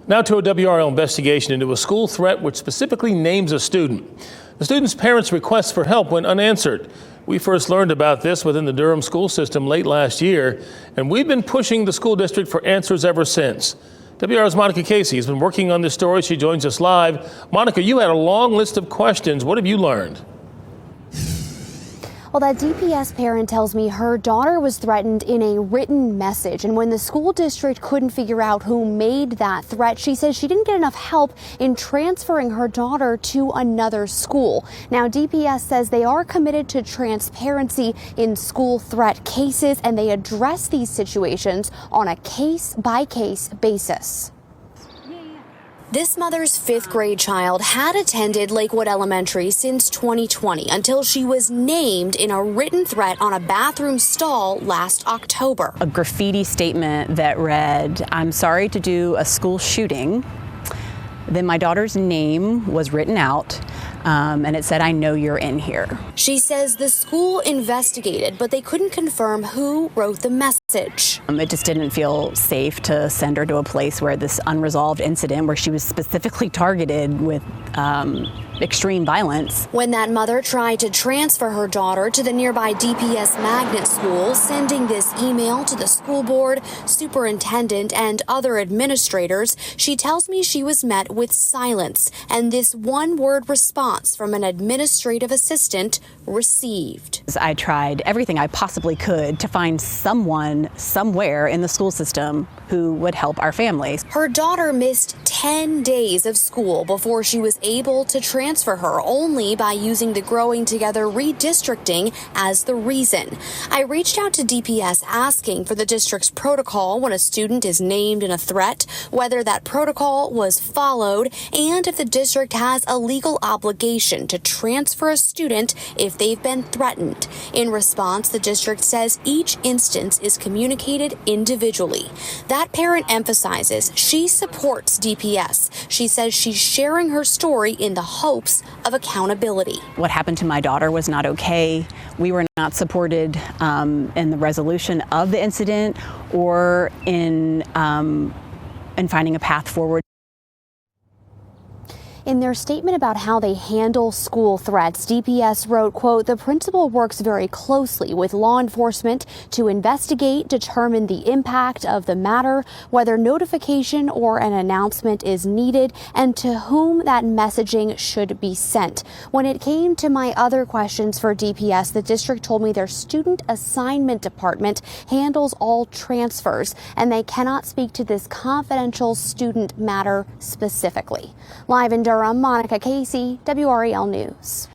Now to a WRAL investigation into a school threat which specifically names a student. The student's parents' requests for help went unanswered. We first learned about this within the Durham school system late last year, and we've been pushing the school district for answers ever since. WRAL's Monica Casey has been working on this story. She joins us live. Monica, you had a long list of questions. What have you learned? Well, that DPS parent tells me her daughter was threatened in a written message. And when the school district couldn't figure out who made that threat, she says she didn't get enough help in transferring her daughter to another school. Now, DPS says they are committed to transparency in school threat cases, and they address these situations on a case-by-case basis. This mother's fifth grade child had attended Lakewood Elementary since 2020 until she was named in a written threat on a bathroom stall last October. A graffiti statement that read, "I'm sorry to do a school shooting." Then my daughter's name was written out, and it said, "I know you're in here." She says the school investigated, but they couldn't confirm who wrote the message. It just didn't feel safe to send her to a place where this unresolved incident, where she was specifically targeted with extreme violence. When that mother tried to transfer her daughter to the nearby DPS magnet school, sending this email to the school board, superintendent, and other administrators, she tells me she was met with silence and this one-word response from an administrative assistant, "received." I tried everything I possibly could to find someone somewhere in the school system who would help our families. Her daughter missed 10 days of school before she was able to transfer her, only by using the Growing Together redistricting as the reason. I reached out to DPS asking for the district's protocol when a student is named in a threat, whether that protocol was followed, and if the district has a legal obligation to transfer a student if they've been threatened. In response, the district says each instance is communicated individually. That parent emphasizes she supports DPS. She says she's sharing her story in the hopes of accountability. What happened to my daughter was not okay. We were not supported in the resolution of the incident or in finding a path forward. In their statement about how they handle school threats, DPS wrote, quote, "The principal works very closely with law enforcement to investigate, determine the impact of the matter, whether notification or an announcement is needed, and to whom that messaging should be sent." When it came to my other questions for DPS, the district told me their student assignment department handles all transfers, and they cannot speak to this confidential student matter specifically. Live in Durham, Monica Casey, WRAL News.